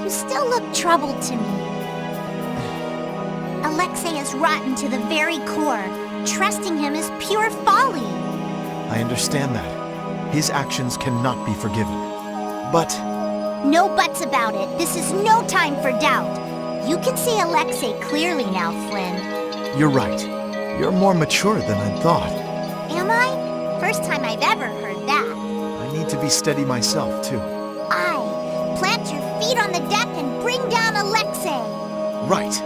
You still look troubled to me. Alexei is rotten to the very core. Trusting him is pure folly. I understand that. His actions cannot be forgiven. But... No buts about it. This is no time for doubt. You can see Alexei clearly now, Flynn. You're right. You're more mature than I thought. Am I? First time I've ever heard that. I need to be steady myself, too. Aye. Plant your feet on the deck and bring down Alexei. Right.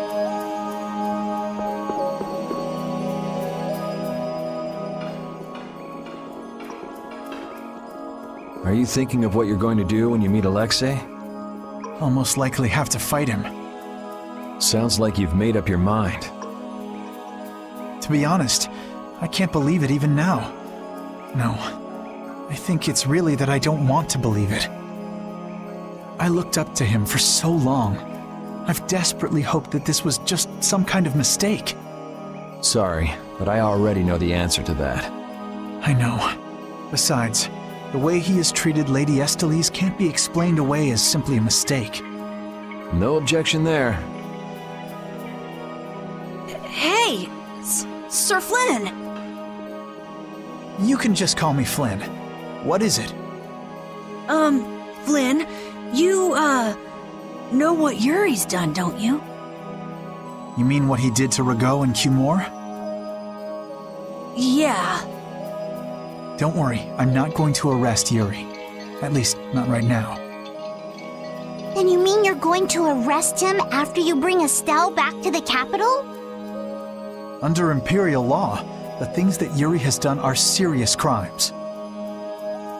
Are you thinking of what you're going to do when you meet Alexei? I'll most likely have to fight him. Sounds like you've made up your mind. To be honest, I can't believe it even now. No, I think it's really that I don't want to believe it. I looked up to him for so long. I've desperately hoped that this was just some kind of mistake. Sorry, but I already know the answer to that. I know. Besides, the way he has treated Lady Estellise can't be explained away as simply a mistake. No objection there. Hey! Sir Flynn! You can just call me Flynn. What is it? Flynn, you, know what Yuri's done, don't you? You mean what he did to Rago and Cumore? Yeah. Don't worry, I'm not going to arrest Yuri. At least, not right now. Then you mean you're going to arrest him after you bring Estelle back to the capital? Under Imperial law, the things that Yuri has done are serious crimes.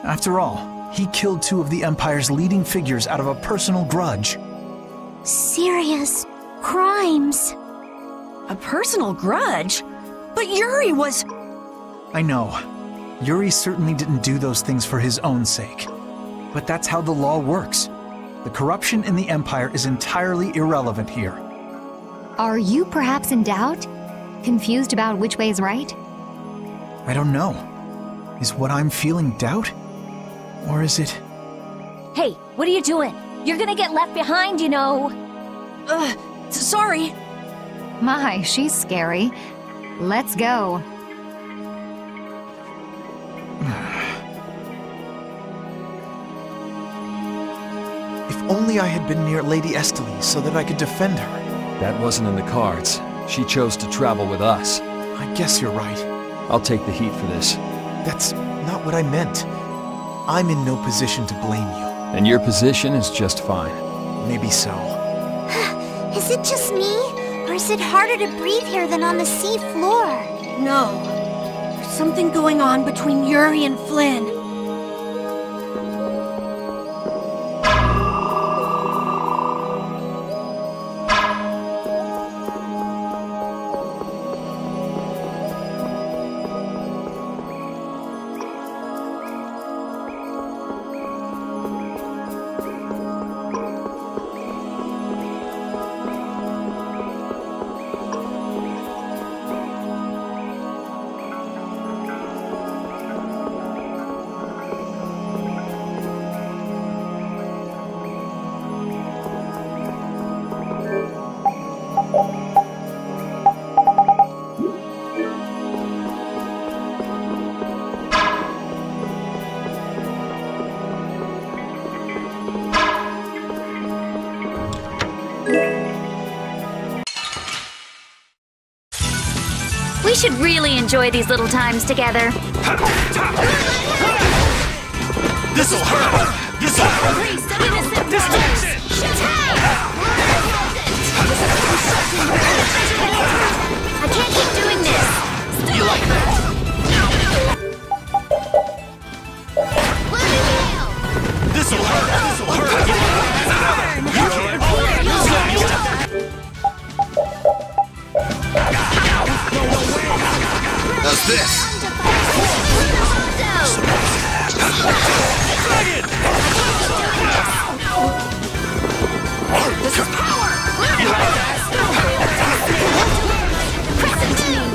After all, he killed two of the Empire's leading figures out of a personal grudge. Serious crimes? A personal grudge? But Yuri was... I know. Yuri certainly didn't do those things for his own sake. But that's how the law works. The corruption in the Empire is entirely irrelevant here. Are you perhaps in doubt? Confused about which way is right? I don't know. Is what I'm feeling doubt? Or is it... Hey, what are you doing? You're gonna get left behind, you know. Sorry. My, she's scary. Let's go. If only I had been near Lady Estellise so that I could defend her. That wasn't in the cards. She chose to travel with us. I guess you're right. I'll take the heat for this. That's not what I meant. I'm in no position to blame you. And your position is just fine. Maybe so. Is it just me? Or is it harder to breathe here than on the sea floor? No. There's something going on between Yuri and Flynn. We should really enjoy these little times together. This'll hurt! This'll hurt! Distraction! I can't keep doing this. You like that? This'll hurt! This'll hurt! You can't. How's this? This is power! You like that? Press into me!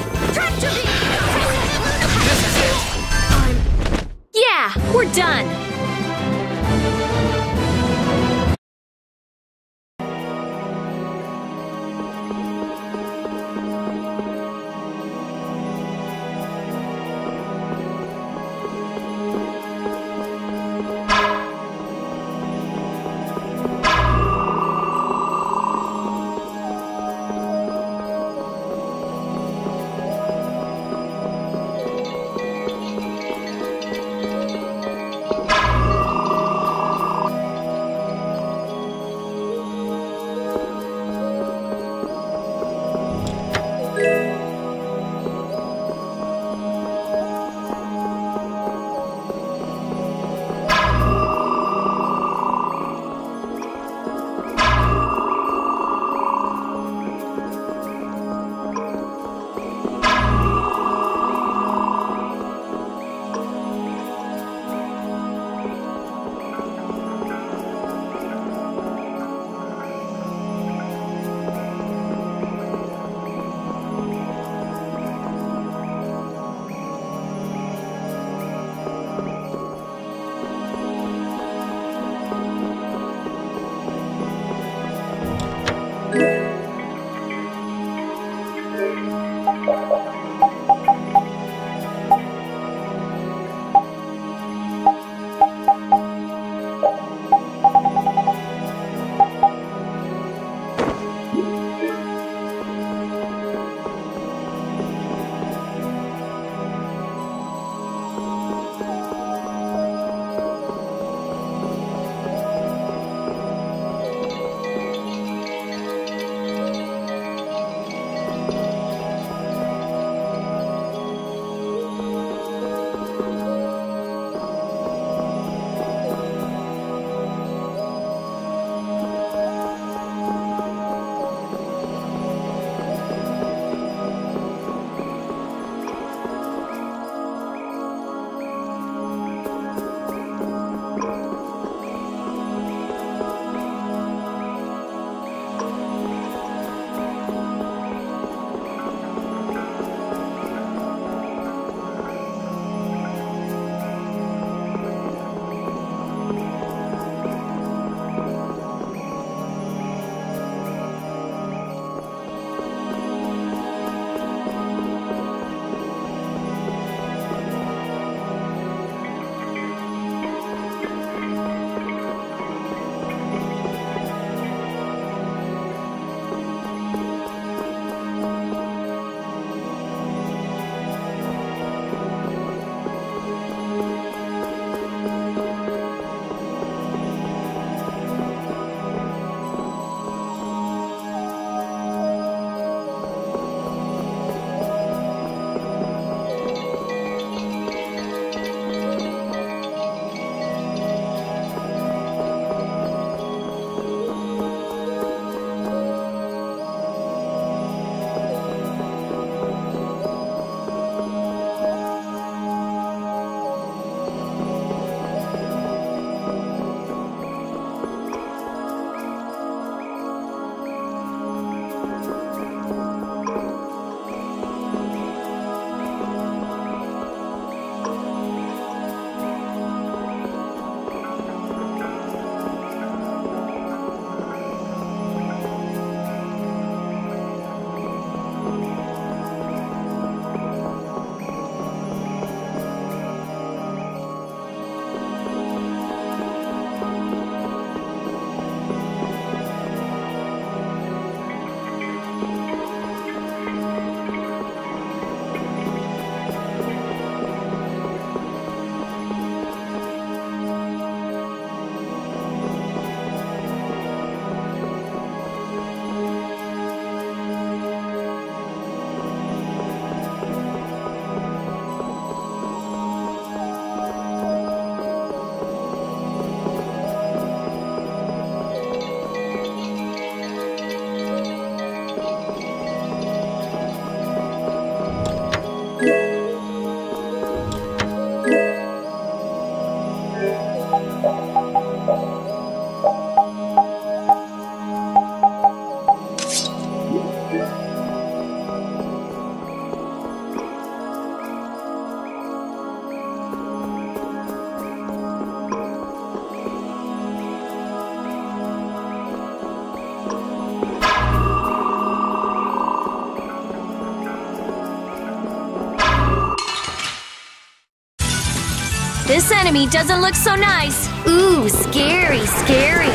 enemy doesn't look so nice. Ooh, scary, scary.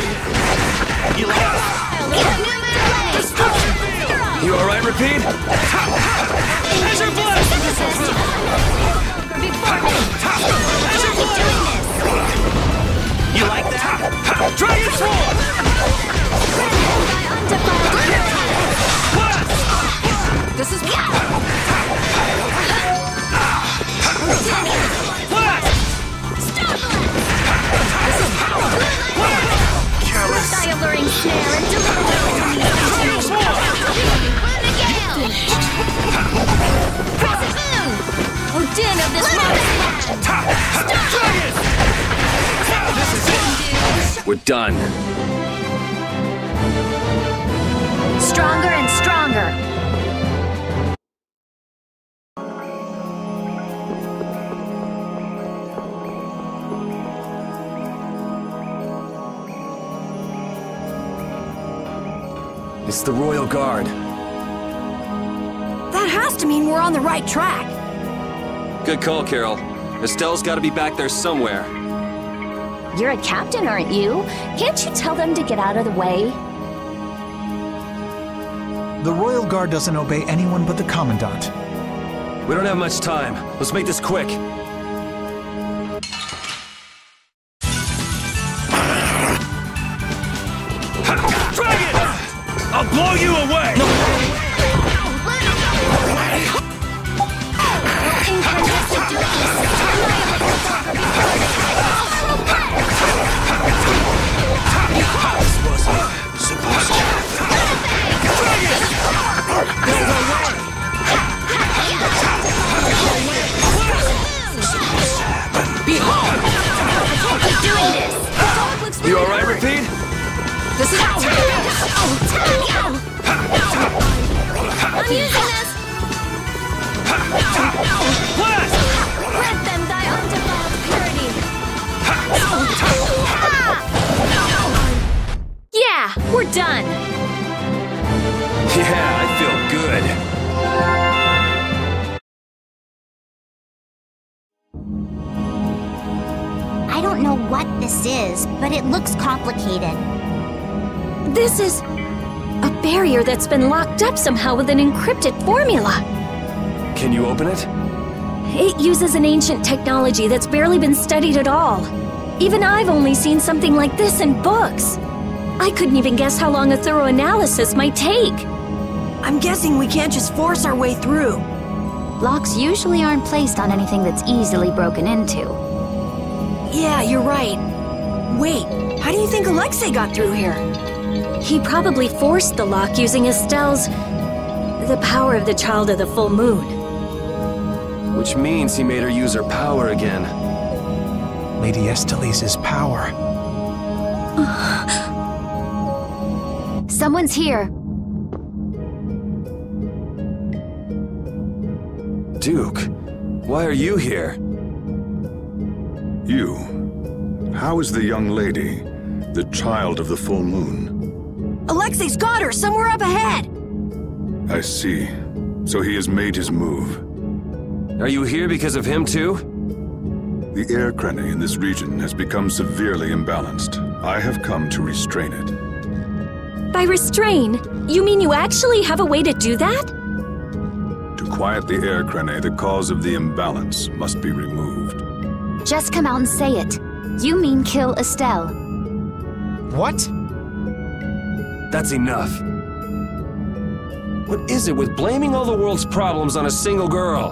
You like it? You alright, Repeat? Azure Blast! You like that? Dragon Swarm! Blast! This is Blast! Careless. Die alluring snare and deliver Dragon Swarm! Oh, din of this modest This is it! We're done. Stronger and stronger. It's the Royal Guard. That has to mean we're on the right track. Good call, Carol. Estelle's gotta be back there somewhere. You're a captain, aren't you? Can't you tell them to get out of the way? The Royal Guard doesn't obey anyone but the Commandant. We don't have much time. Let's make this quick. Dragon! I'll blow you away! You alright, Repeat? This is how I'm using this. Blast! Let them die undefiled purity. Yeah, we're done. Yeah, I feel good. I don't know what this is, but it looks complicated. This is a barrier that's been locked up somehow with an encrypted formula. Can you open it? It uses an ancient technology that's barely been studied at all. Even I've only seen something like this in books. I couldn't even guess how long a thorough analysis might take. I'm guessing we can't just force our way through. Locks usually aren't placed on anything that's easily broken into. Yeah, you're right. Wait, how do you think Alexei got through here? He probably forced the lock using Estelle's... the power of the Child of the Full Moon. Which means he made her use her power again. Lady Estelise's power. Someone's here. Duke, why are you here? You. How is the young lady, the Child of the Full Moon? Alexei's got her somewhere up ahead! I see. So he has made his move. Are you here because of him too? The air crene in this region has become severely imbalanced. I have come to restrain it. By restrain, you mean you actually have a way to do that? To quiet the air crene, the cause of the imbalance must be removed. Just come out and say it. You mean kill Estelle. What? That's enough. What is it with blaming all the world's problems on a single girl?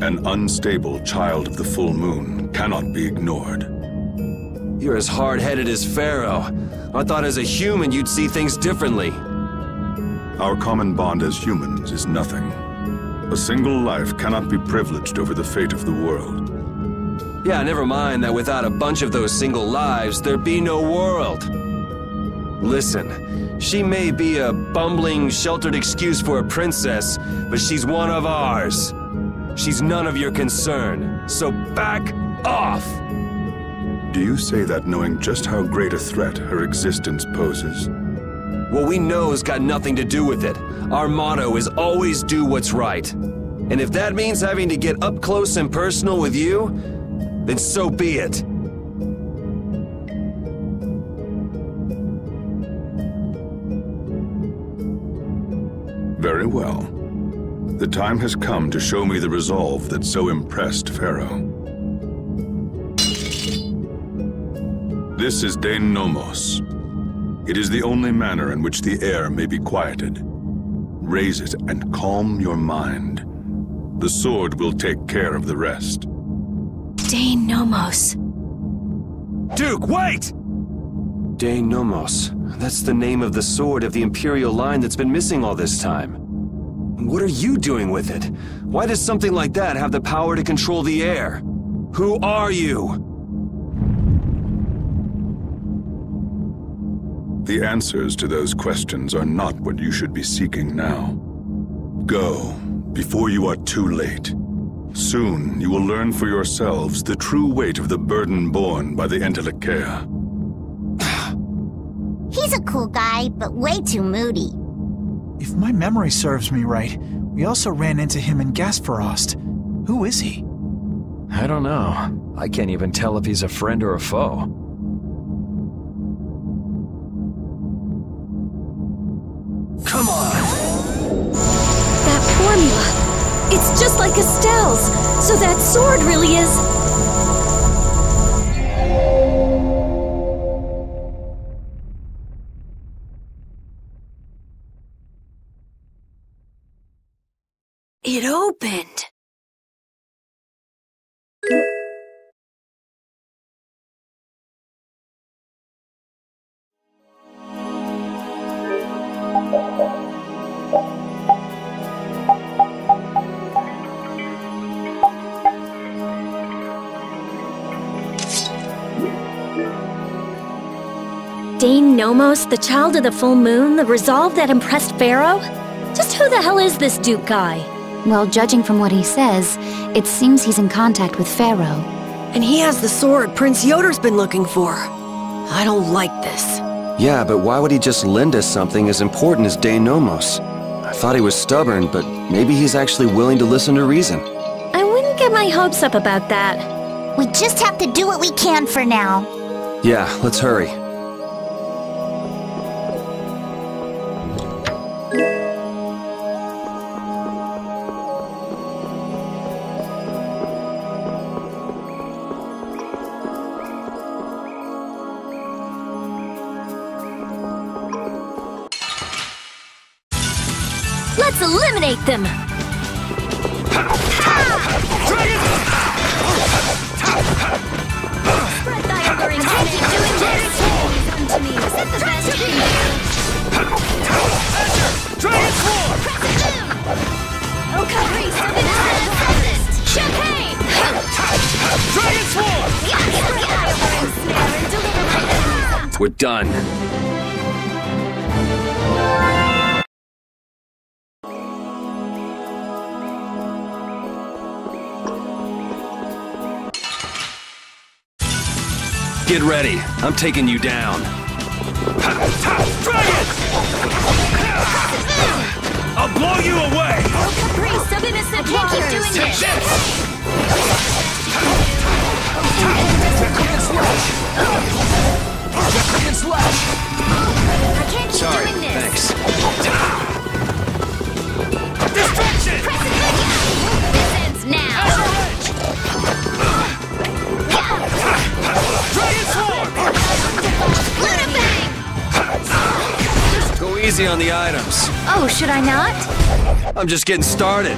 An unstable Child of the Full Moon cannot be ignored. You're as hard-headed as Pharaoh. I thought as a human you'd see things differently. Our common bond as humans is nothing. A single life cannot be privileged over the fate of the world. Yeah, never mind that without a bunch of those single lives, there'd be no world. Listen, she may be a bumbling, sheltered excuse for a princess, but she's one of ours. She's none of your concern, so back off! Do you say that knowing just how great a threat her existence poses? What we know's got nothing to do with it. Our motto is always do what's right. And if that means having to get up close and personal with you, then so be it. Very well. The time has come to show me the resolve that so impressed Pharaoh. This is Dane Nomos. It is the only manner in which the air may be quieted. Raise it and calm your mind. The sword will take care of the rest. Dane Nomos. Duke, wait! Dane Nomos. That's the name of the sword of the Imperial line that's been missing all this time. What are you doing with it? Why does something like that have the power to control the air? Who are you? The answers to those questions are not what you should be seeking now. Go, before you are too late. Soon, you will learn for yourselves the true weight of the burden borne by the Entelekea. He's a cool guy, but way too moody. If my memory serves me right, we also ran into him in Gasparost. Who is he? I don't know. I can't even tell if he's a friend or a foe. Come on! That formula. It's just like Estelle's. So that sword really is... It opened. Dane Nomos, the child of the full moon, the resolve that impressed Pharaoh? Just who the hell is this Duke guy? Well, judging from what he says, it seems he's in contact with Pharaoh. And he has the sword Prince Yoder's been looking for. I don't like this. Yeah, but why would he just lend us something as important as Dane Nomos? I thought he was stubborn, but maybe he's actually willing to listen to reason. I wouldn't get my hopes up about that. We just have to do what we can for now. Yeah, let's hurry. Let's eliminate them! Spread thy alluring hand. Keep doing this! Unto me, set the best of you! Dragon Sword! Oh, Capri, something to champagne! Dragon Sword! Spread thy alluring snare and deliver my enemies. We're done. Get ready. I'm taking you down. Dragon! I'll blow you away! Oh, Capri, something to set waters. Keep doing this! I can't keep Sorry, doing this! thanks. Distraction! This ends now! Dragon Sword! Go easy on the items. Oh, should I not? I'm just getting started.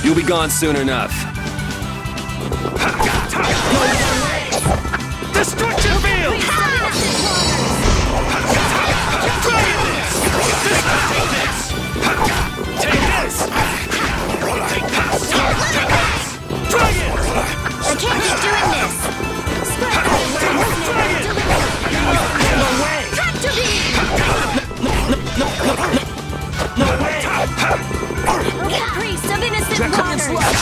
You'll be gone soon enough. Destruction field! Take this! Dragon! I can't keep doing this. No way! Tractor beam! No way! Okay, priest of innocent waters!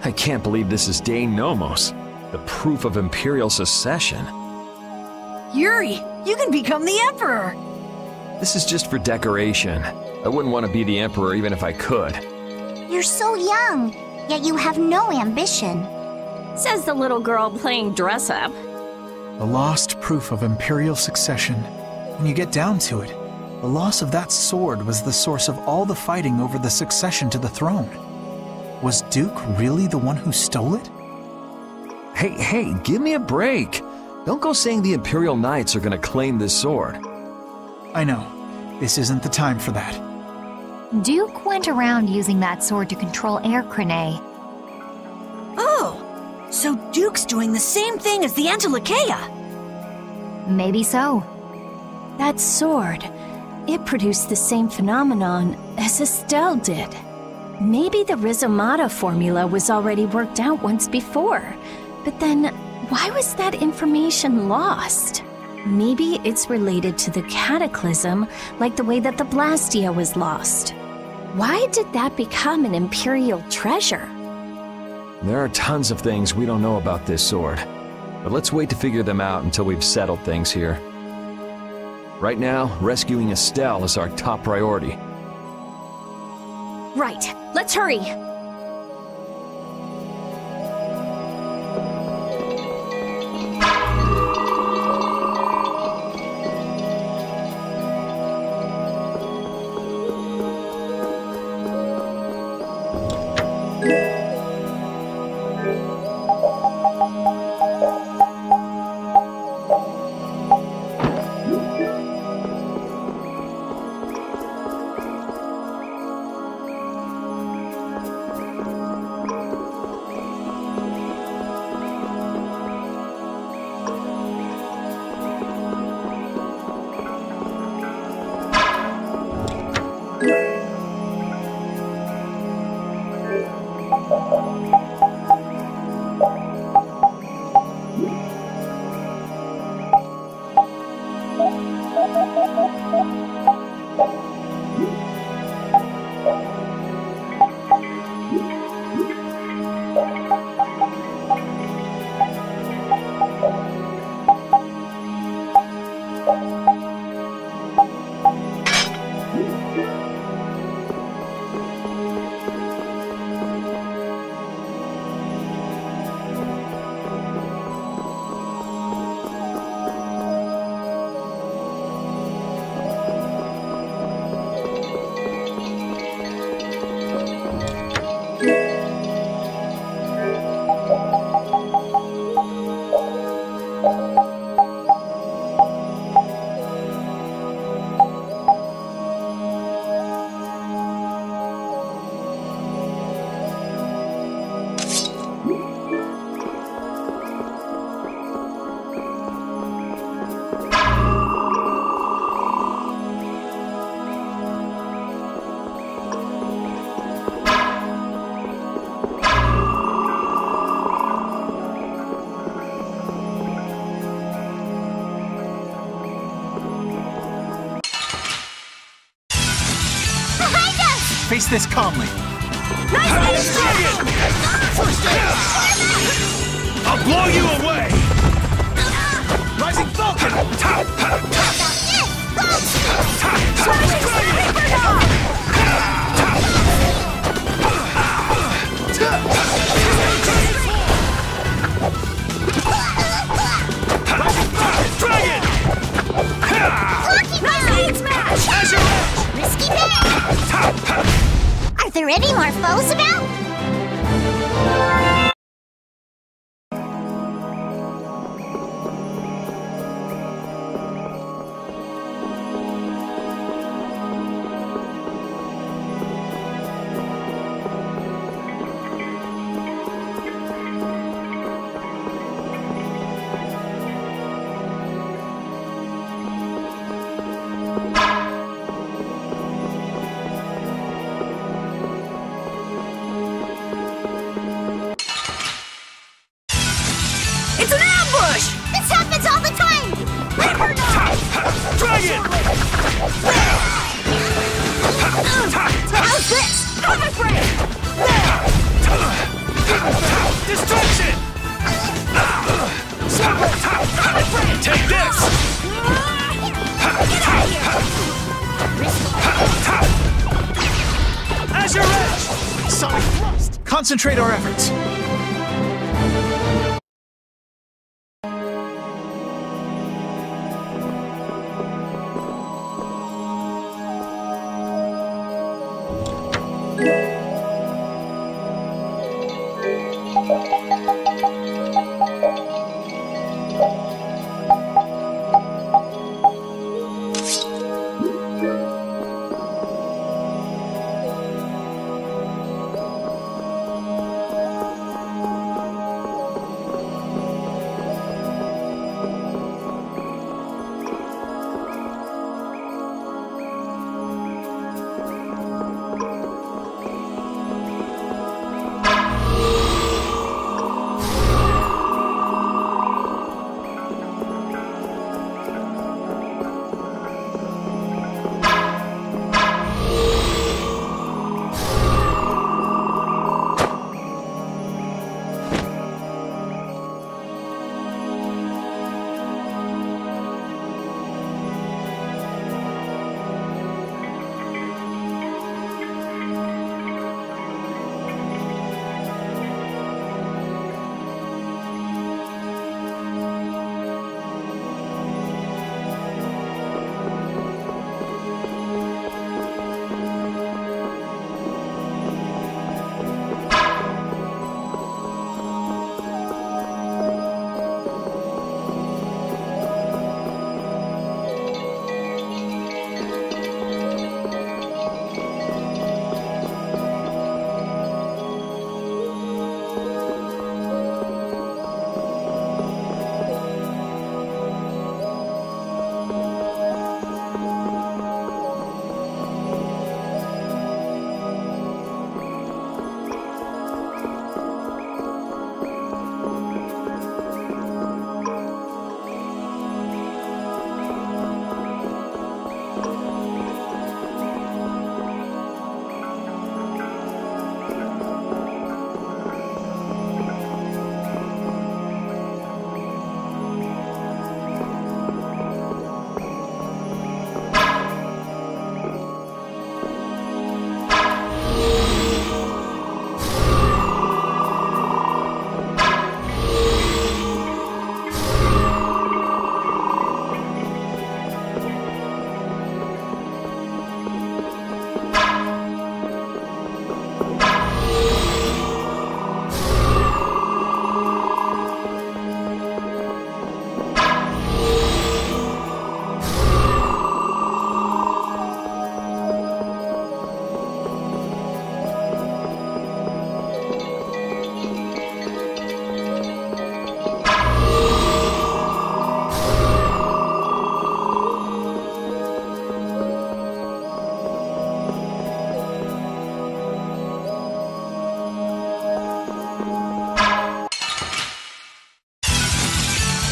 I can't believe this is Dane Nomos, the proof of Imperial secession. Yuri, you can become the Emperor! This is just for decoration. I wouldn't want to be the Emperor even if I could. You're so young, yet you have no ambition. Says the little girl playing dress-up. The lost proof of Imperial succession. When you get down to it, the loss of that sword was the source of all the fighting over the succession to the throne. Was Duke really the one who stole it? Hey, give me a break. Don't go saying the Imperial Knights are gonna claim this sword. I know. This isn't the time for that. Duke went around using that sword to control Air Crane. Oh, so Duke's doing the same thing as the Antilocheia. Maybe so. That sword, it produced the same phenomenon as Estelle did. Maybe the Rizomata formula was already worked out once before, but then why was that information lost? Maybe it's related to the Cataclysm, like the way that the Blastia was lost. Why did that become an Imperial treasure? There are tons of things we don't know about this sword, but let's wait to figure them out until we've settled things here. Right now, rescuing Estelle is our top priority. Right, let's hurry! Face this calmly. I'll blow you away! Rising Falcon! Dragon! Risky bit! Are there any more foes about? It's an ambush! This happens all the time! Dragon! How's this? Cover frame! Take this! As your edge! Sonic thrust! Concentrate our efforts.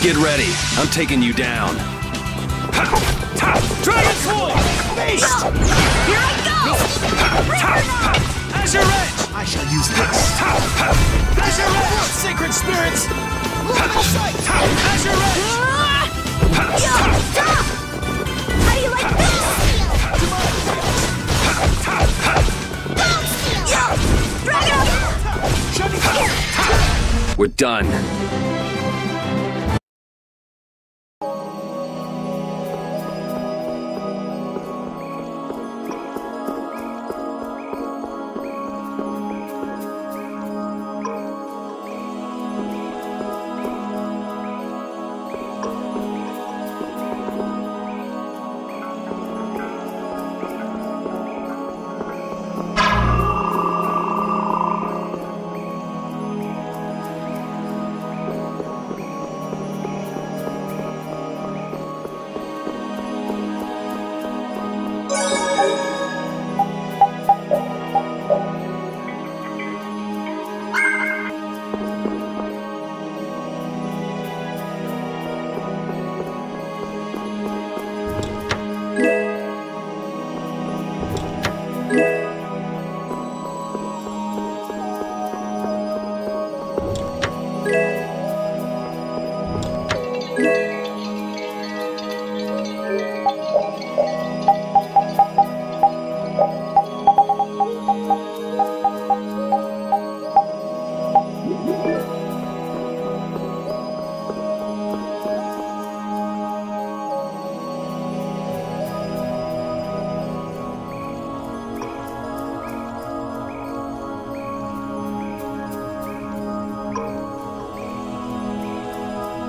Get ready. I'm taking you down. Dragon Sword! Here I go! As your edge! I shall use this. As your edge! Sacred spirits! As your edge! How do you like this? We're done.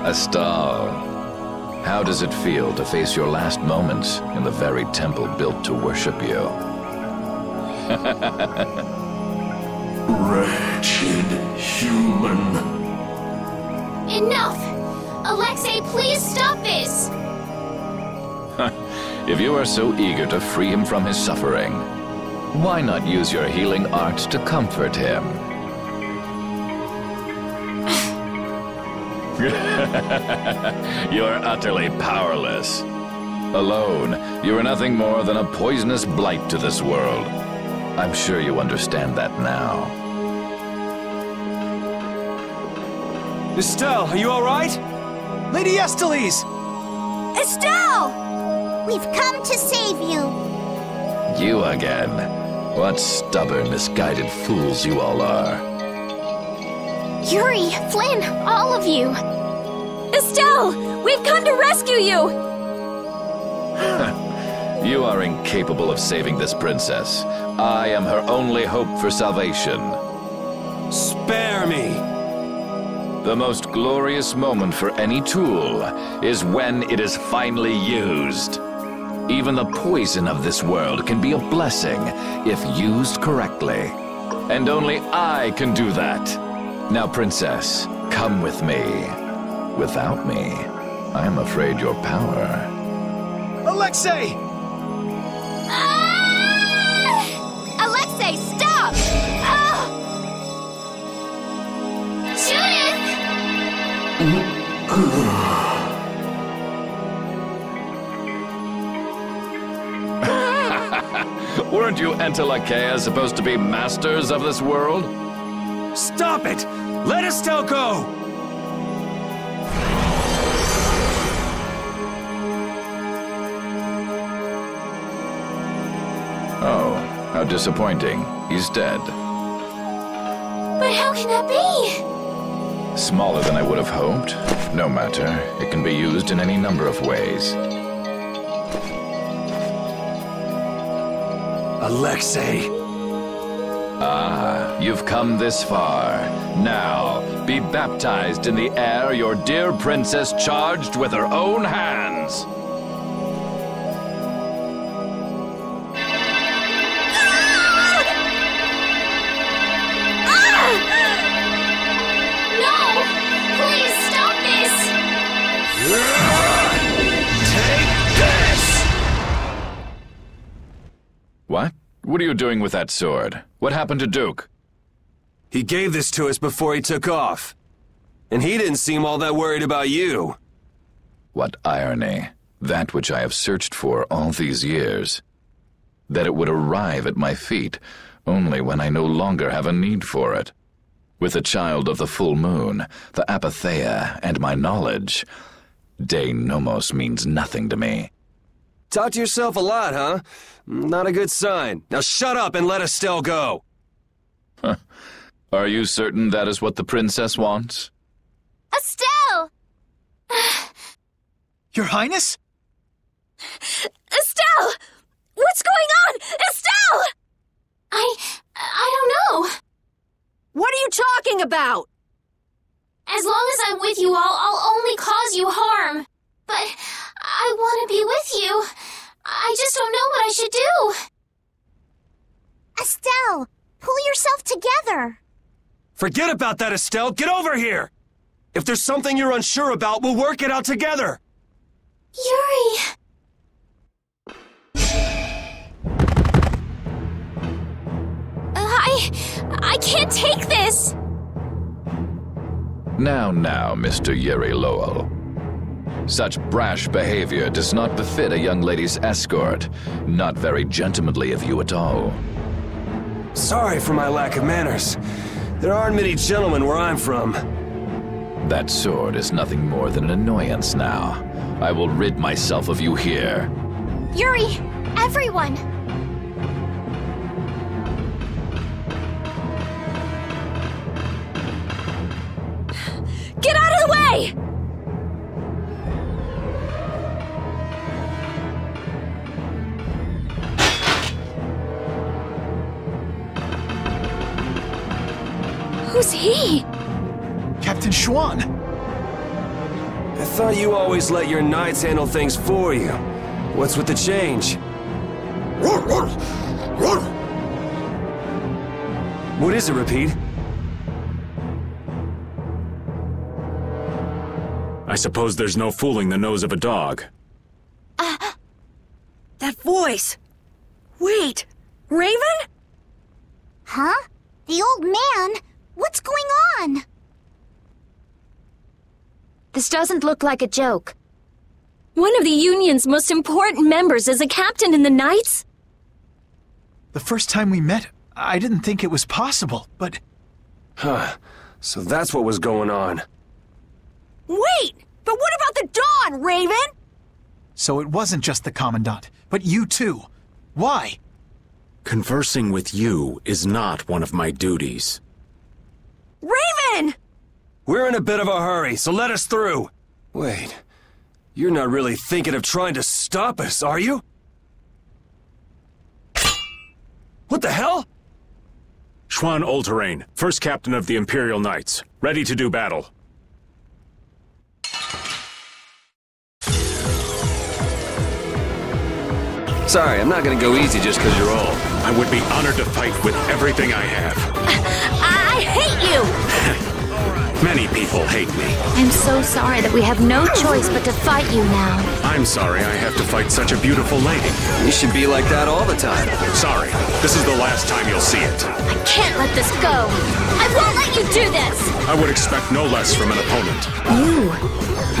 Estelle, how does it feel to face your last moments in the very temple built to worship you? Wretched human. Enough! Alexei, please stop this! If you are so eager to free him from his suffering, why not use your healing arts to comfort him? You're utterly powerless. Alone, you are nothing more than a poisonous blight to this world. I'm sure you understand that now. Estelle, are you all right? Lady Estellise! Estelle! We've come to save you. You again. What stubborn, misguided fools you all are. Yuri, Flynn, all of you. Estelle! We've come to rescue you! You are incapable of saving this princess. I am her only hope for salvation. Spare me! The most glorious moment for any tool is when it is finally used. Even the poison of this world can be a blessing if used correctly. And only I can do that. Now, princess, come with me. Without me, I am afraid your power... Alexei! Alexei, stop! Ah! Weren't you Entelecheia supposed to be masters of this world? Stop it! Let Estelle go! Oh, how disappointing. He's dead. But how can that be? Smaller than I would have hoped. No matter, it can be used in any number of ways. Alexei! Ah, you've come this far. Now, be baptized in the air your dear princess charged with her own hands. What? What are you doing with that sword? What happened to Duke? He gave this to us before he took off. And he didn't seem all that worried about you. What irony. That which I have searched for all these years. That it would arrive at my feet only when I no longer have a need for it. With a child of the full moon, the Apatheia, and my knowledge, De Nomos means nothing to me. Talk to yourself a lot, huh? Not a good sign. Now shut up and let Estelle go. Are you certain that is what the princess wants? Estelle! Your Highness? Estelle! What's going on? Estelle! I don't know. What are you talking about? As long as I'm with you all, I'll only cause you harm. But I want to be with you. I just don't know what I should do. Estelle, pull yourself together. Forget about that, Estelle. Get over here. If there's something you're unsure about, we'll work it out together. Yuri. I can't take this. Now, Mr. Yuri Lowell. Such brash behavior does not befit a young lady's escort. Not very gentlemanly of you at all. Sorry for my lack of manners. There aren't many gentlemen where I'm from. That sword is nothing more than an annoyance now. I will rid myself of you here. Yuri, everyone. Get out of the way! Who's he? Captain Schwan. I thought you always let your knights handle things for you. What's with the change? What is it, Repeat? I suppose there's no fooling the nose of a dog. That voice! Wait! Raven? Huh? The old man? What's going on? This doesn't look like a joke. One of the Union's most important members is a captain in the Knights? The first time we met, I didn't think it was possible, but... Huh. So that's what was going on. Wait! But what about the Dawn, Raven? So it wasn't just the Commandant, but you too. Why? Conversing with you is not one of my duties. Raven! We're in a bit of a hurry, so let us through. Wait, you're not really thinking of trying to stop us, are you? What the hell? Schwan Olterain, first captain of the Imperial Knights, ready to do battle. Sorry, I'm not gonna go easy just because you're old. I would be honored to fight with everything I have. I hate you! Many people hate me. I'm so sorry that we have no choice but to fight you now. I'm sorry I have to fight such a beautiful lady. You should be like that all the time. Sorry, this is the last time you'll see it. I can't let this go. I won't let you do this! I would expect no less from an opponent.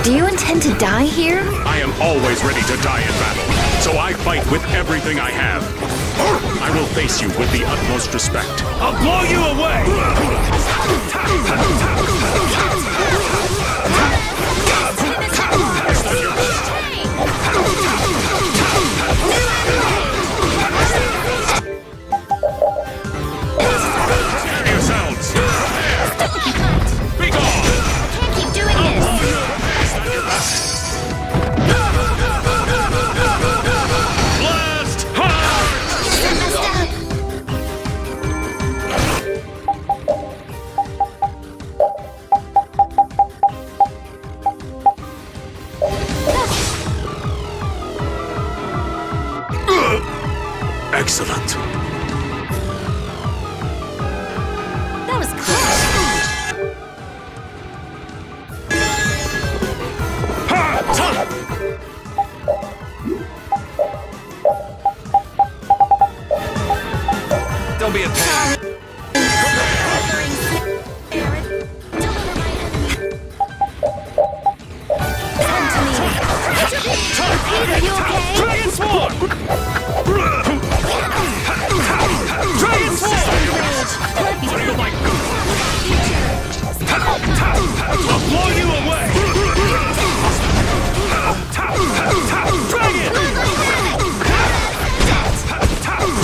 Do you intend to die here? I am always ready to die in battle, so I fight with everything I have. I will face you with the utmost respect. I'll blow you away! Yourselves! Be gone! Can't keep doing this! Blast hard! Excellent. That was close. Don't be a pain. Are you okay? Dragon Swarm! Dragon Swarm! I'll blow you away!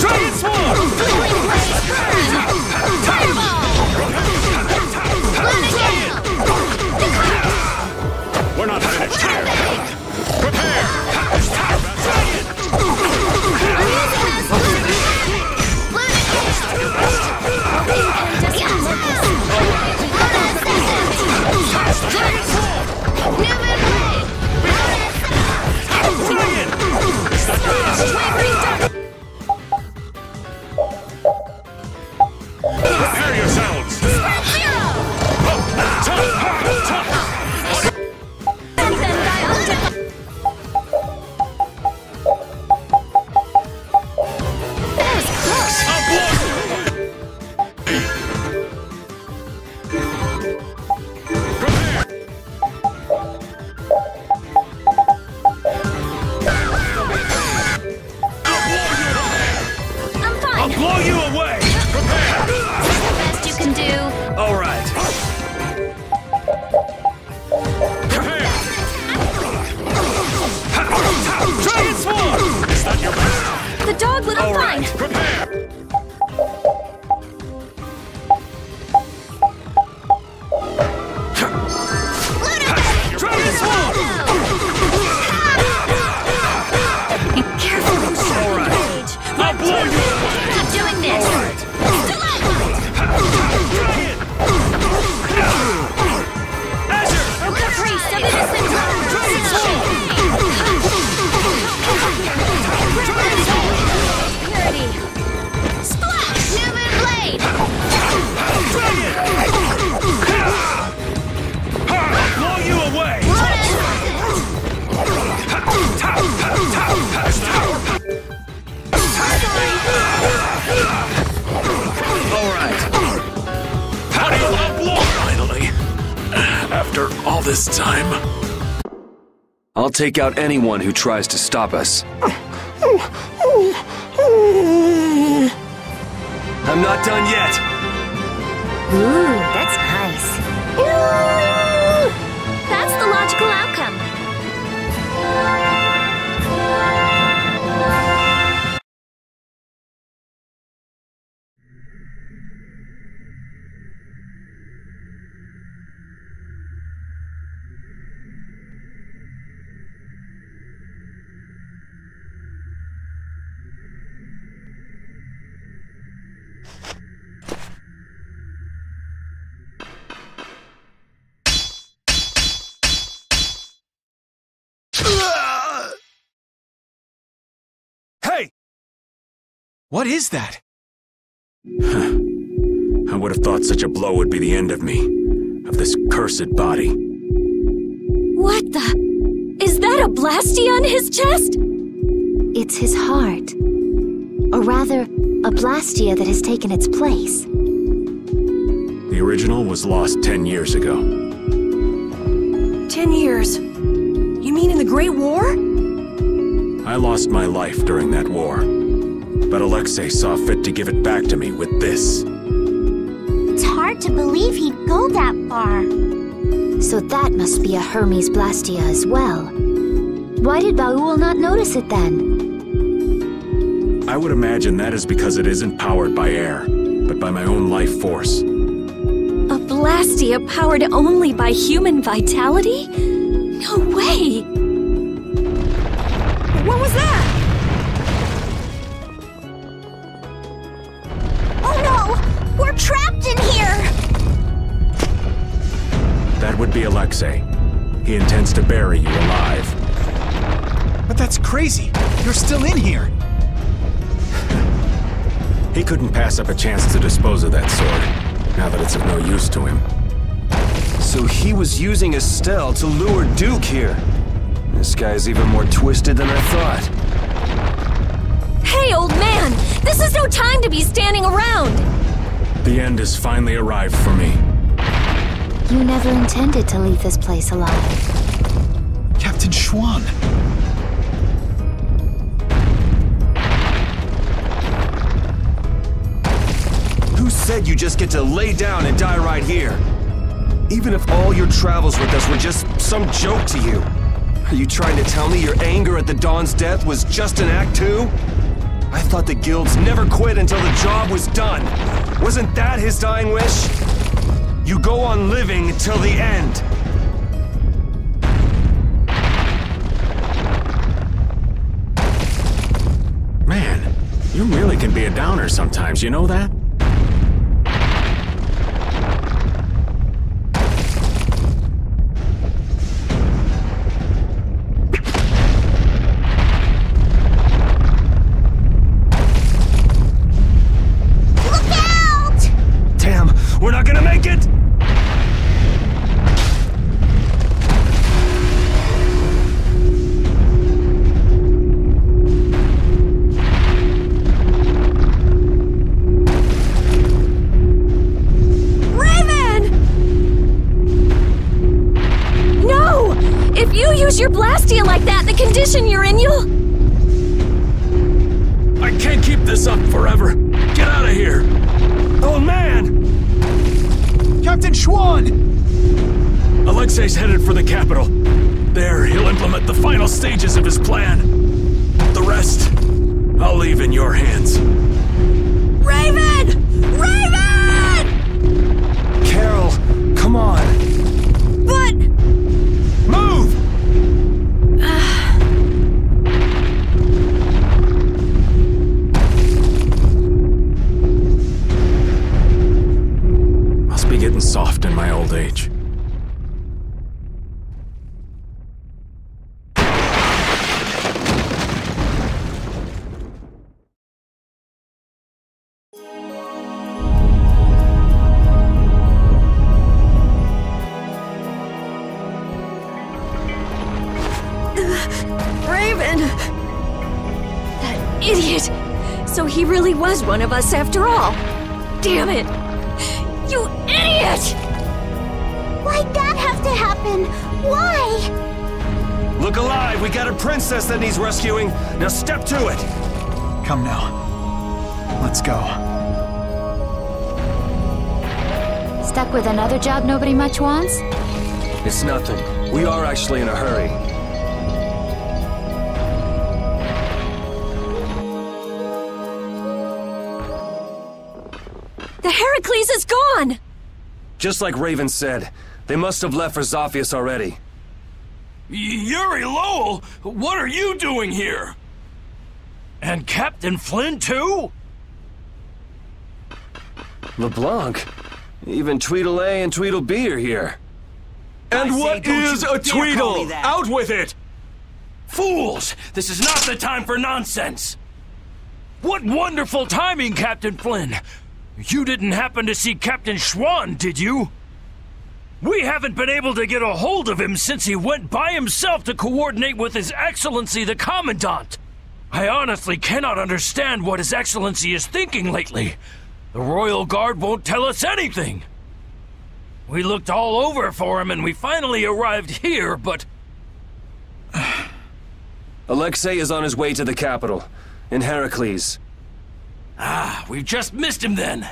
Dragon! Dragon Swarm! We're not finished here. Prepare! Prepare yourselves! I'll blow you away! Best you can do. All right. Dragon Swarm! Is that your best? The dog little All fine. right. Prepare! this time. I'll take out anyone who tries to stop us. I'm not done yet! Ooh, that's nice. That's the logical outcome. Hey! What is that? I would have thought such a blow would be the end of me. Of this cursed body. What the? Is that a Blastia on his chest? It's his heart. Or rather, a Blastia that has taken its place. The original was lost 10 years ago. 10 years? You mean in the Great War? I lost my life during that war. But Alexei saw fit to give it back to me with this. It's hard to believe he'd go that far. So that must be a Hermes Blastia as well. Why did Baul not notice it then? I would imagine that is because it isn't powered by air, but by my own life force. A Blastia powered only by human vitality? No way! What was that? Oh no! We're trapped in here! That would be Alexei. He intends to bury you alive. But that's crazy! You're still in here! He couldn't pass up a chance to dispose of that sword, now that it's of no use to him. So he was using Estelle to lure Duke here. This guy's even more twisted than I thought. Hey, old man! This is no time to be standing around! The end has finally arrived for me. You never intended to leave this place alive. Captain Schwan! Who said you just get to lay down and die right here? Even if all your travels with us were just some joke to you. Are you trying to tell me your anger at the Dawn's death was just an act too? I thought the guilds never quit until the job was done. Wasn't that his dying wish? You go on living till the end. Man, you really can be a downer sometimes, you know that? We're not gonna make it! Raven! No! If you use your Blastia like that, the condition you're in, you'll... I can't keep this up forever. Get out of here! Oh man! Captain Schwan! Alexei's headed for the capital. There, he'll implement the final stages of his plan. The rest, I'll leave in your hands. Raven! Raven! Carol, come on. But... Move! Must be getting soft in my old age. Raven! That idiot! So he really was one of us after all. Damn it! You idiot! Why'd that have to happen? Why? Look alive! We got a princess that needs rescuing! Now step to it! Come now. Let's go. Stuck with another job nobody much wants? It's nothing. We are actually in a hurry. The Heracles is gone! Just like Raven said, they must have left for Zophius already. Yuri Lowell, what are you doing here? And Captain Flynn too? LeBlanc? Even Tweedle-A and Tweedle-B are here. And what is a Tweedle? Out with it! Fools! This is not the time for nonsense! What wonderful timing, Captain Flynn! You didn't happen to see Captain Schwann, did you? We haven't been able to get a hold of him since he went by himself to coordinate with His Excellency the Commandant. I honestly cannot understand what His Excellency is thinking lately. The Royal Guard won't tell us anything. We looked all over for him and we finally arrived here, but... Alexei is on his way to the capital, in Heracles. Ah, we just missed him then.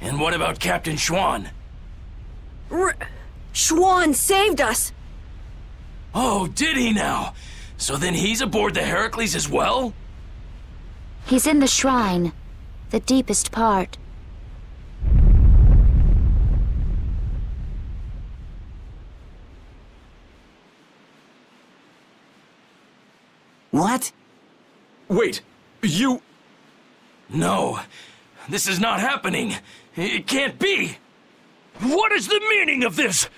And what about Captain Schwann? Schwann saved us! Oh, did he now? So then he's aboard the Heracles as well? He's in the shrine, the deepest part. What? Wait, you... No, this is not happening. It can't be. What is the meaning of this?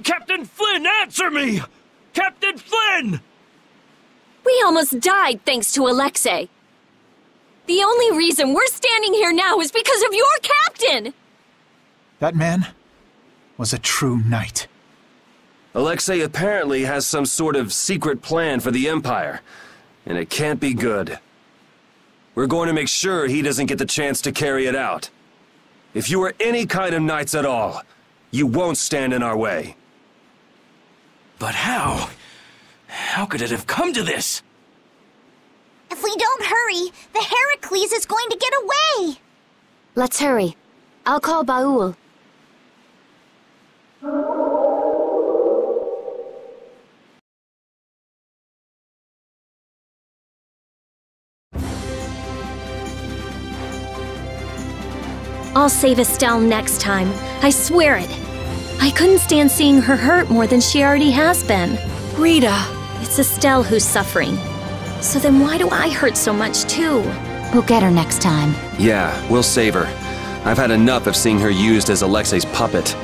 Captain Flynn, answer me! Captain Flynn! We almost died thanks to Alexei. The only reason we're standing here now is because of your captain! That man was a true knight. Alexei apparently has some sort of secret plan for the Empire, and it can't be good. We're going to make sure he doesn't get the chance to carry it out. If you are any kind of knights at all, you won't stand in our way. But how? How could it have come to this? If we don't hurry, the Heracles is going to get away! Let's hurry. I'll call Baul. I'll save Estelle next time. I swear it. I couldn't stand seeing her hurt more than she already has been. Rita. It's Estelle who's suffering. So then why do I hurt so much too? We'll get her next time. Yeah, we'll save her. I've had enough of seeing her used as Alexei's puppet.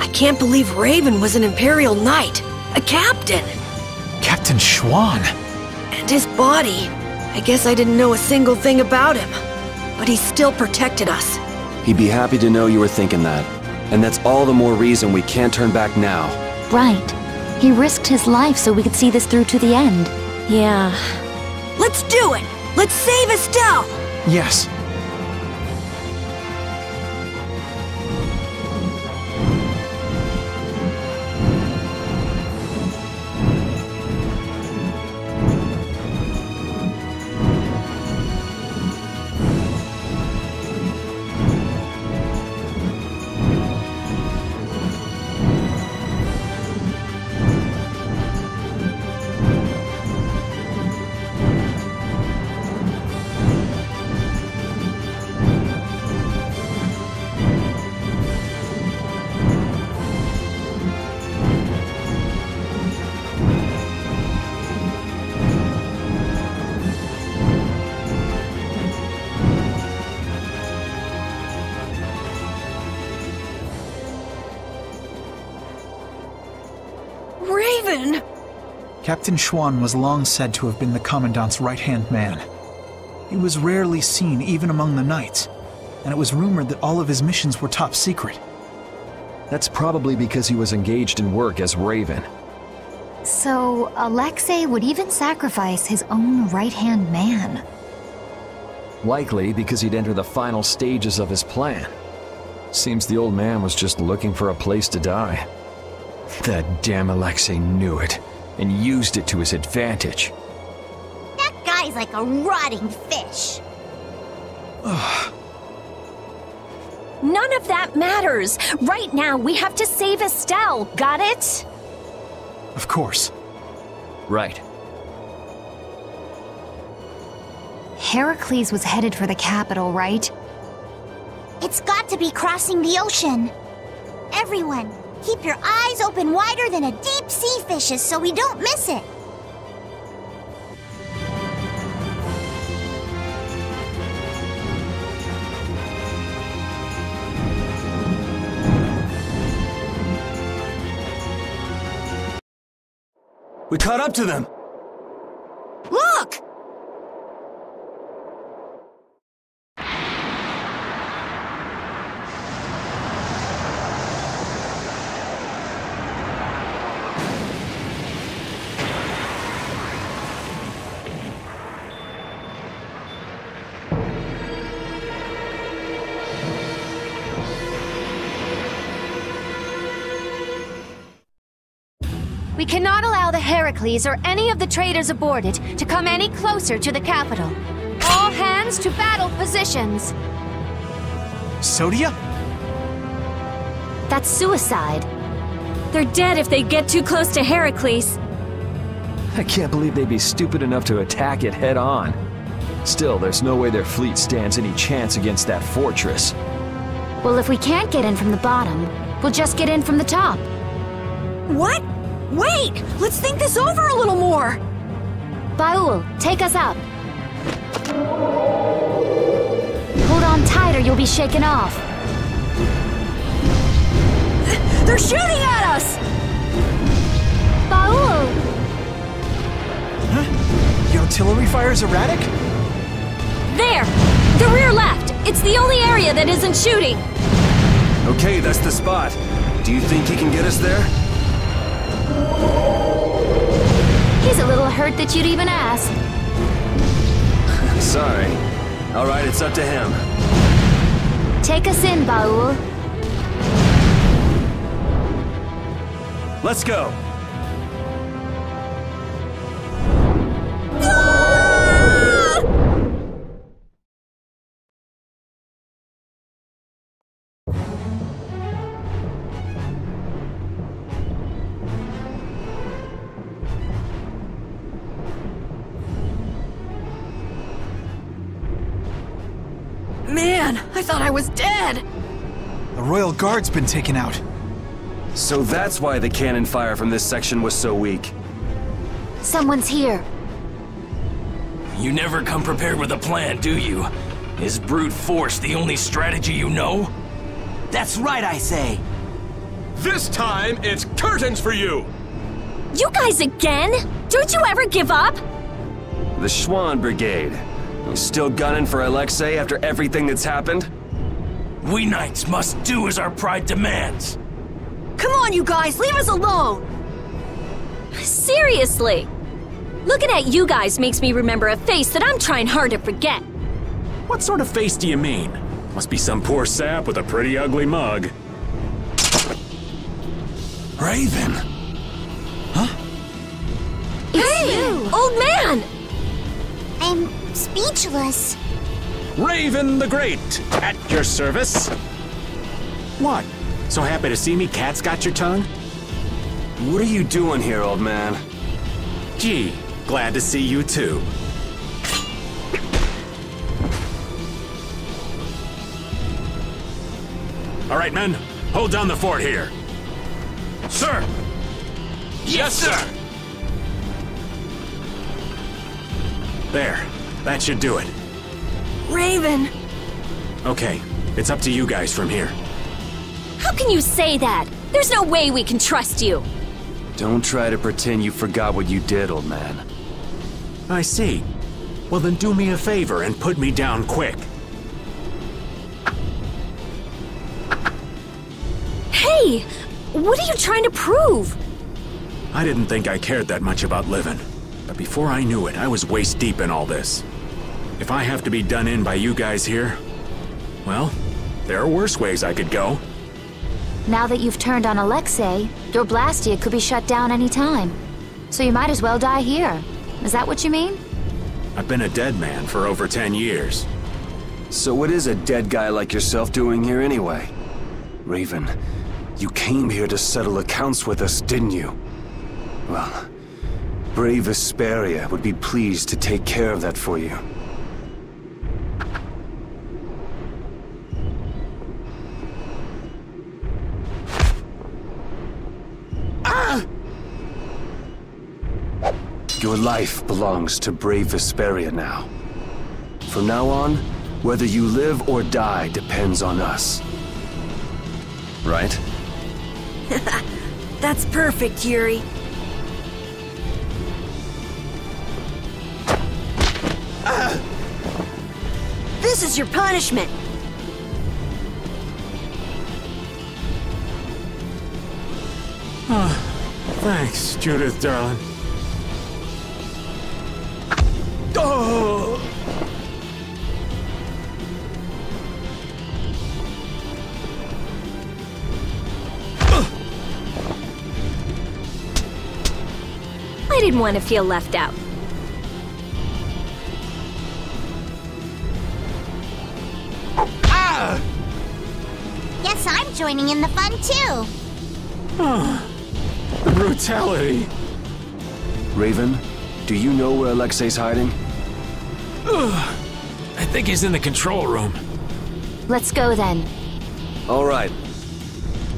I can't believe Raven was an Imperial Knight. A captain. Captain Schwann. And his body. I guess I didn't know a single thing about him. But he still protected us. He'd be happy to know you were thinking that. And that's all the more reason we can't turn back now. Right. He risked his life so we could see this through to the end. Yeah. Let's do it! Let's save Estelle! Yes. Captain Schwann was long said to have been the Commandant's right-hand man. He was rarely seen even among the knights, and it was rumored that all of his missions were top secret. That's probably because he was engaged in work as Raven. So, Alexei would even sacrifice his own right-hand man. Likely because he'd enter the final stages of his plan. Seems the old man was just looking for a place to die. That damn Alexei knew it, and used it to his advantage. That guy's like a rotting fish. None of that matters. Right now, we have to save Estelle. Got it? Of course. Right. Heracles was headed for the capital, right? It's got to be crossing the ocean. Everyone, keep your eyes open wider than a deep sea fish's so we don't miss it. We caught up to them! Look! We cannot allow the Heracles or any of the traders aboard it to come any closer to the capital. All hands to battle positions. Sodia? That's suicide. They're dead if they get too close to Heracles. I can't believe they'd be stupid enough to attack it head on. Still, there's no way their fleet stands any chance against that fortress. Well, if we can't get in from the bottom, we'll just get in from the top. What? Wait! Let's think this over a little more! Baul, take us up. Hold on tight or you'll be shaken off. They're shooting at us! Baul! Huh? The artillery fire's erratic? There! The rear left! It's the only area that isn't shooting! Okay, that's the spot. Do you think he can get us there? He's a little hurt that you'd even ask. Sorry. Alright, it's up to him. Take us in, Baul. Let's go! Man, I thought I was dead! The Royal Guard's been taken out. So that's why the cannon fire from this section was so weak. Someone's here. You never come prepared with a plan, do you? Is brute force the only strategy you know? That's right, I say. This time, it's curtains for you! You guys again? Don't you ever give up? The Schwann Brigade. You still gunning for Alexei after everything that's happened? We knights must do as our pride demands. Come on, you guys, leave us alone! Seriously! Looking at you guys makes me remember a face that I'm trying hard to forget. What sort of face do you mean? Must be some poor sap with a pretty ugly mug. Raven! Huh? Hey! Old man! I'm speechless. Raven the Great, at your service. What? So happy to see me, cat's got your tongue? What are you doing here, old man? Gee, glad to see you too. All right, men, hold down the fort here. Sir! Yes, sir! There, that should do it. Raven! Okay, it's up to you guys from here. How can you say that? There's no way we can trust you. Don't try to pretend you forgot what you did, old man. I see. Well then do me a favor and put me down quick. Hey! What are you trying to prove? I didn't think I cared that much about living. But before I knew it, I was waist deep in all this. If I have to be done in by you guys here, well, there are worse ways I could go. Now that you've turned on Alexei, your Blastia could be shut down any time. So you might as well die here. Is that what you mean? I've been a dead man for over 10 years. So what is a dead guy like yourself doing here anyway? Raven, you came here to settle accounts with us, didn't you? Well, brave Vesperia would be pleased to take care of that for you. Your life belongs to brave Vesperia now. From now on, whether you live or die depends on us. Right? That's perfect, Yuri. This is your punishment. Thanks, Judith, darling. Oh! I didn't want to feel left out. Guess I'm joining in the fun too. The brutality. Raven, do you know where Alexei's hiding? I think he's in the control room. Let's go then. All right.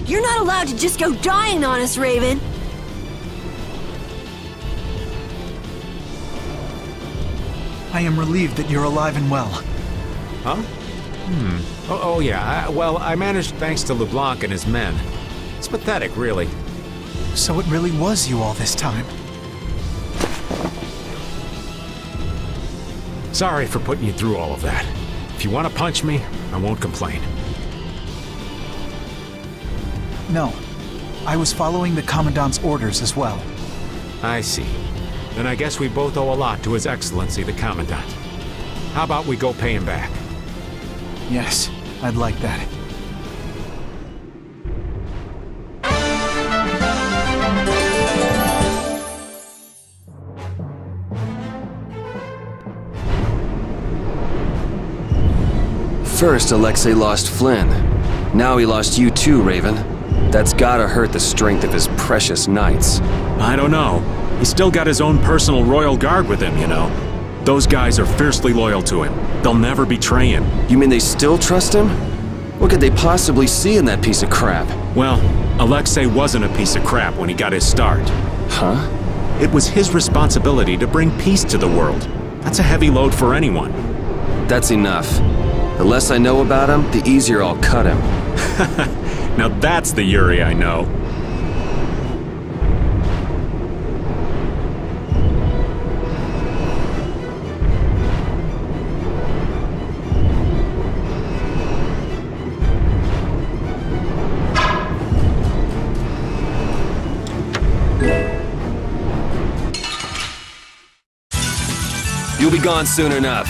You're not allowed to just go dying on us, Raven. I am relieved that you're alive and well. Huh? Oh yeah. Well, I managed thanks to LeBlanc and his men. It's pathetic, really. So it really was you all this time. Sorry for putting you through all of that. If you want to punch me, I won't complain. No. I was following the Commandant's orders as well. I see. Then I guess we both owe a lot to His Excellency, the Commandant. How about we go pay him back? Yes, I'd like that. First, Alexei lost Flynn. Now he lost you too, Raven. That's gotta hurt the strength of his precious knights. I don't know. He's still got his own personal royal guard with him, you know. Those guys are fiercely loyal to him. They'll never betray him. You mean they still trust him? What could they possibly see in that piece of crap? Well, Alexei wasn't a piece of crap when he got his start. Huh? It was his responsibility to bring peace to the world. That's a heavy load for anyone. That's enough. The less I know about him, the easier I'll cut him. Now that's the Yuri I know. You'll be gone soon enough.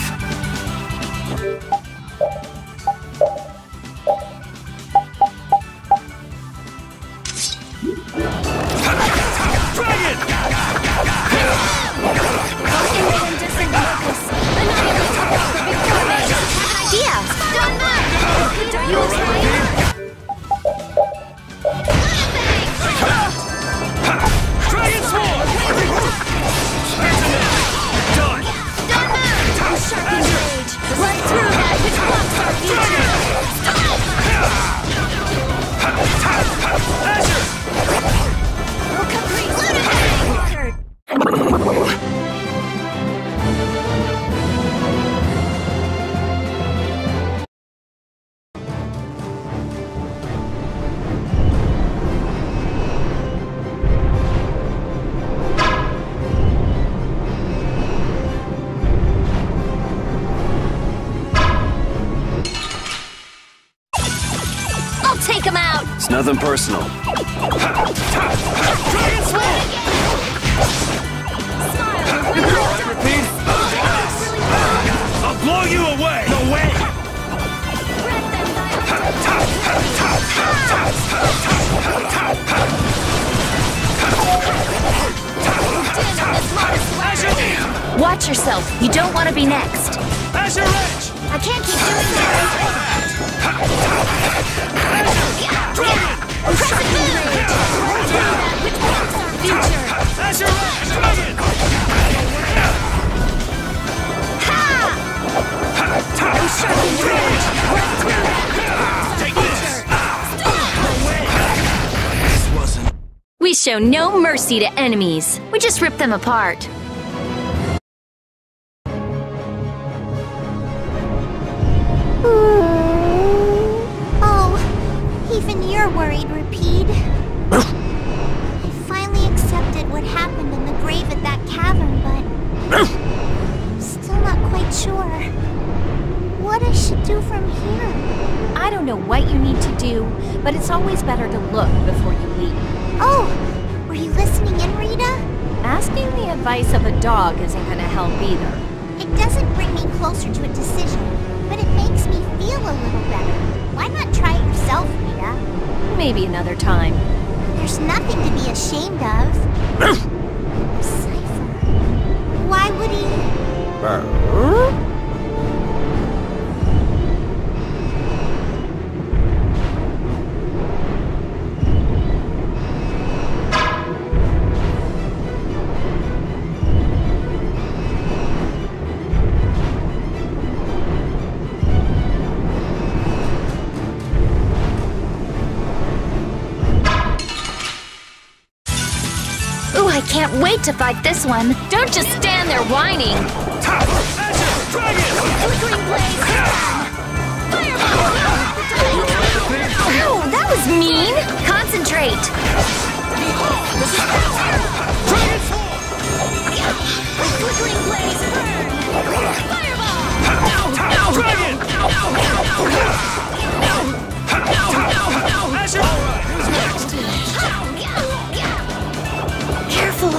Shut Nothing personal. Repeat. I'll blow you away. No way. Watch yourself. You don't want to be next. Azure Edge. I can't keep doing this. Which blocks our future? Azure Edge. Dragon. We show no mercy to enemies. We just rip them apart. Oh, even you're worried, Rapide. I finally accepted what happened in the grave at that cavern, but I'm still not quite sure what I should do from here. I don't know what you need to do, but it's always better to look before you leap. Oh, were you listening in, Rita? Asking the advice of a dog isn't gonna help either. It doesn't bring me closer to a decision, but it makes me feel a little better. Why not try it yourself, Rita? Maybe another time. There's nothing to be ashamed of. Cypher. Why would he... Ooh, I can't wait to fight this one. Don't just stand there whining. Flickering blaze. Ow, that was mean. Concentrate. Flickering blaze. Fireball. Careful.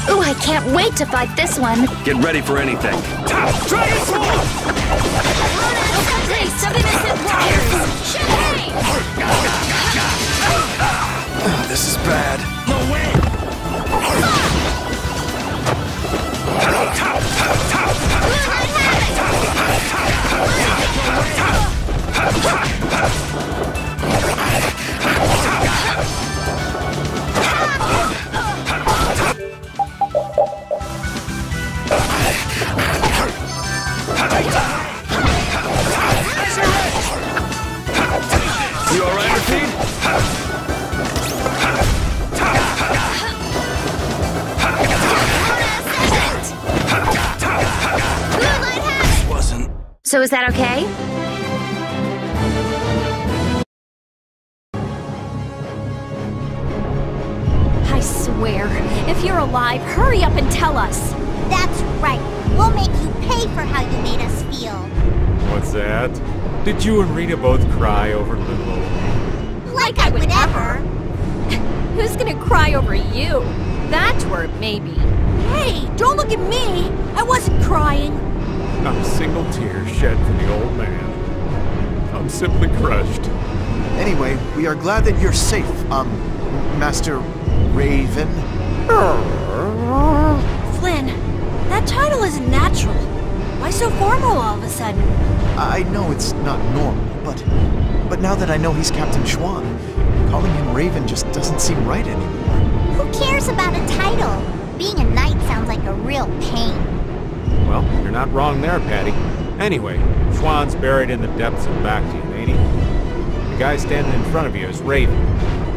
Ooh, I can't wait to fight this one. Get ready for anything. This is bad. No way. You alright, Rapide? So is that okay? I swear, if you're alive, hurry up and tell us. That's right. We'll make you pay for how you made us feel. What's that? Did you and Rita both cry over little old me? Like I would ever. Who's gonna cry over you? That word, maybe. Hey, don't look at me! I wasn't crying. Not a single tear shed for the old man. I'm simply crushed. Anyway, we are glad that you're safe, Master Raven. Flynn, that title isn't natural. Why so formal all of a sudden? I know it's not normal, but now that I know he's Captain Schwan, calling him Raven just doesn't seem right anymore. Who cares about a title? Being a knight sounds like a real pain. Well, you're not wrong there, Patty. Anyway, Schwan's buried in the depths of Bactium, ain't he? The guy standing in front of you is Raven.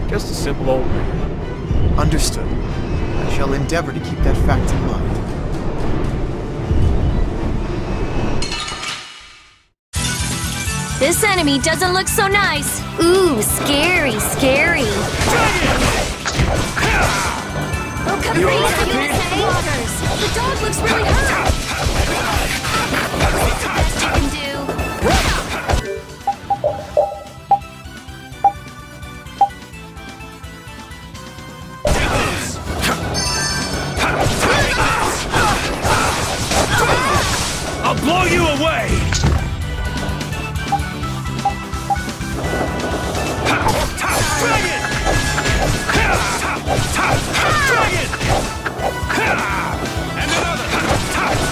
Just a simple old man. Understood. I shall endeavor to keep that fact in mind. This enemy doesn't look so nice. Ooh, scary, scary. Oh, come You on, alright, you Pete? okay? Waters. The dog looks really hurt. What's the best you can do? I'll blow you away! Dragon! Dragon! And another!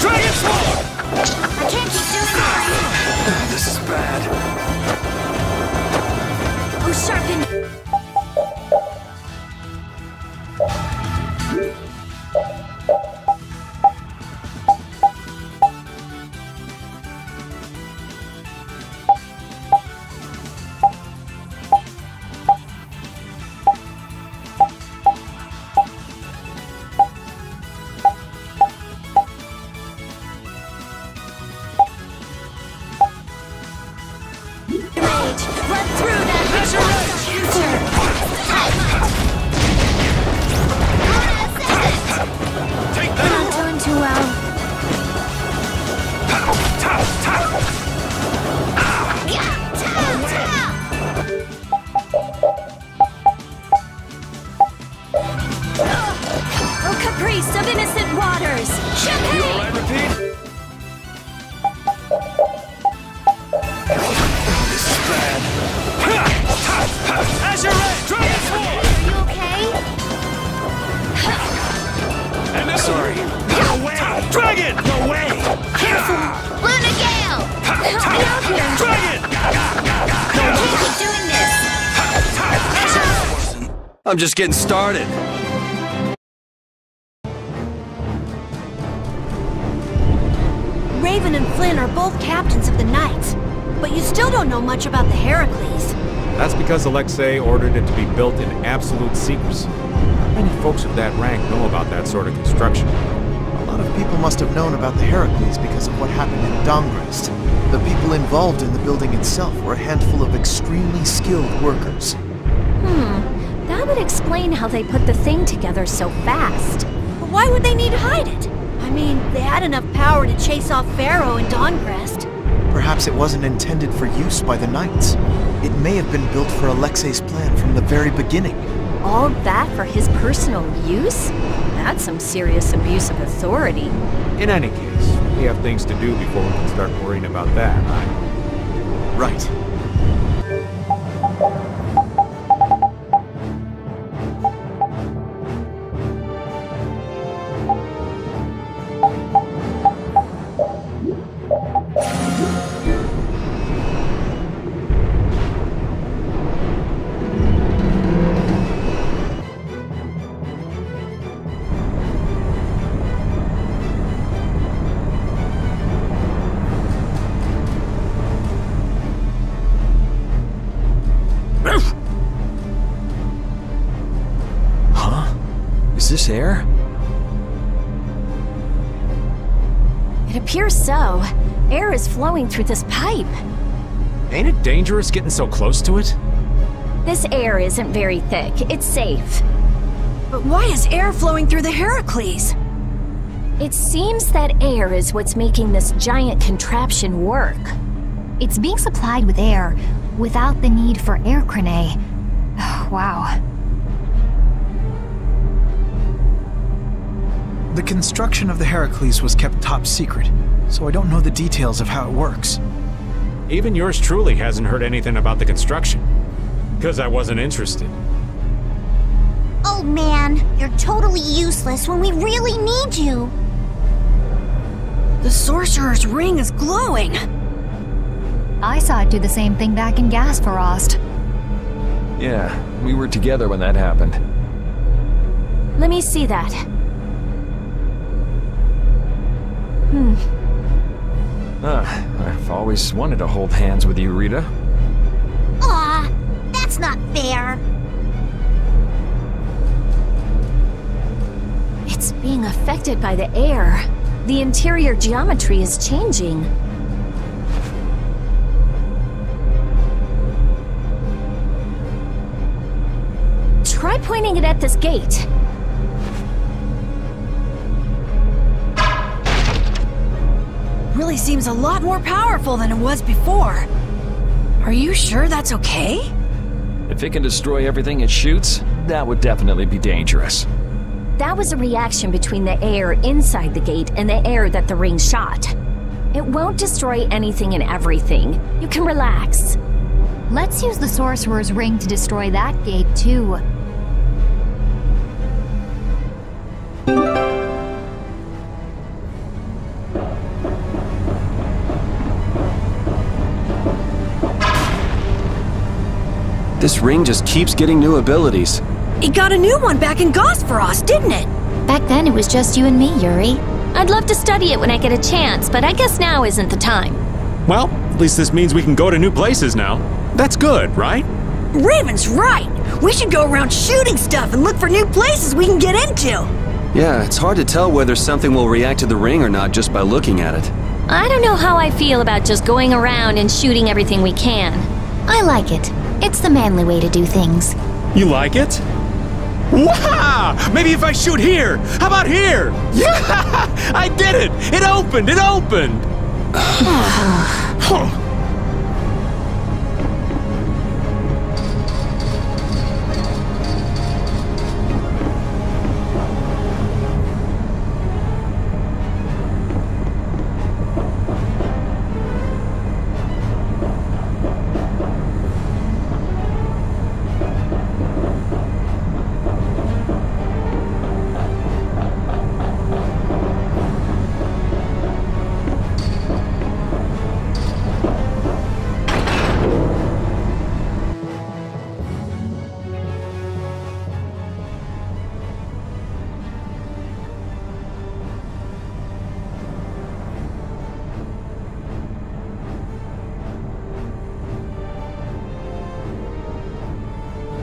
Dragon Sword! I can't keep doing this. This is bad. Oh, sharpen. Run through that future. Take We're not doing too well. Oh, caprice of innocent waters. You alright, Repeat? This is bad. Azure Red! Dragon Sword! Are you okay? And this sorry. No way! Dragon! No way! Careful! Luna Gale! Help me out here! Dragon! I can't keep doing this! I'm just getting started. Raven and Flynn are both captains of the Knights, but you still don't know much about the Heracles. That's because Alexei ordered it to be built in absolute secrecy. Not many folks of that rank know about that sort of construction. A lot of people must have known about the Heracles because of what happened in Dongrest. The people involved in the building itself were a handful of extremely skilled workers. That would explain how they put the thing together so fast. But why would they need to hide it? I mean, they had enough power to chase off Pharaoh and Dongrest. Perhaps it wasn't intended for use by the Knights. It may have been built for Alexei's plan from the very beginning. All that for his personal use? That's some serious abuse of authority. In any case, we have things to do before we can start worrying about that, right? Right. Is this air? It appears so. Air is flowing through this pipe. Ain't it dangerous getting so close to it? This air isn't very thick. It's safe. But why is air flowing through the Heracles? It seems that air is what's making this giant contraption work. It's being supplied with air without the need for air crane. Wow. The construction of the Heracles was kept top secret, so I don't know the details of how it works. Even yours truly hasn't heard anything about the construction. Because I wasn't interested. Oh man, you're totally useless when we really need you. The Sorcerer's Ring is glowing. I saw it do the same thing back in Gasparost. Yeah, we were together when that happened. Let me see that. I've always wanted to hold hands with you, Rita. Aw, that's not fair. It's being affected by the air. The interior geometry is changing. pointing it at this gate. Really seems a lot more powerful than it was before. Are you sure that's okay? If it can destroy everything it shoots, that would definitely be dangerous. That was a reaction between the air inside the gate and the air that the ring shot. It won't destroy anything and everything. You can relax. Let's use the Sorcerer's Ring to destroy that gate, too. This ring just keeps getting new abilities. It got a new one back in Gosperos, didn't it? Back then, it was just you and me, Yuri. I'd love to study it when I get a chance, but I guess now isn't the time. Well, at least this means we can go to new places now. That's good, right? Raven's right! We should go around shooting stuff and look for new places we can get into! Yeah, it's hard to tell whether something will react to the ring or not just by looking at it. I don't know how I feel about just going around and shooting everything we can. I like it. It's the manly way to do things. You like it? Wow! Maybe if I shoot here! How about here? Yeah! I did it! It opened! It opened!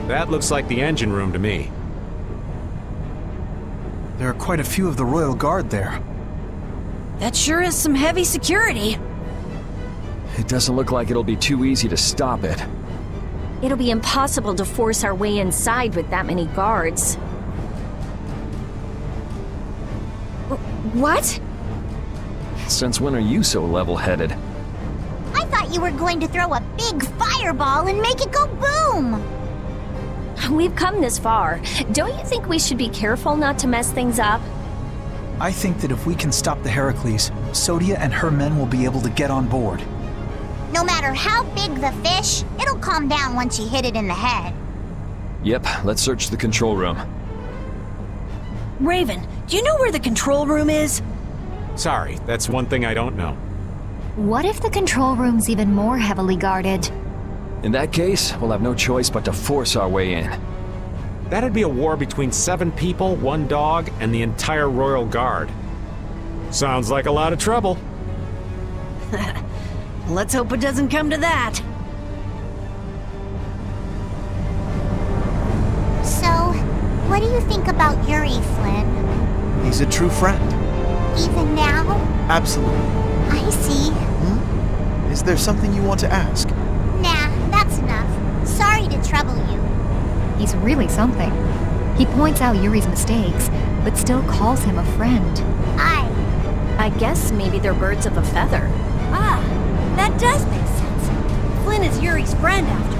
That looks like the engine room to me. There are quite a few of the Royal Guard there. That sure is some heavy security. It doesn't look like it'll be too easy to stop it. It'll be impossible to force our way inside with that many guards. What? Since when are you so level-headed? I thought you were going to throw a big fireball and make it go boom! We've come this far. Don't you think we should be careful not to mess things up? I think that if we can stop the Heracles, Sodia and her men will be able to get on board. No matter how big the fish, it'll calm down once you hit it in the head. Yep, let's search the control room. Raven, do you know where the control room is? Sorry, that's one thing I don't know. What if the control room's even more heavily guarded? In that case, we'll have no choice but to force our way in. That'd be a war between 7 people, 1 dog, and the entire Royal Guard. Sounds like a lot of trouble. Let's hope it doesn't come to that. So, what do you think about Yuri, Flynn? He's a true friend. Even now? Absolutely. I see. Is there something you want to ask? Nah, that's enough. Sorry to trouble you. He's really something. He points out Yuri's mistakes, but still calls him a friend. I guess maybe they're birds of a feather. Ah, that does make sense. Flynn is Yuri's friend after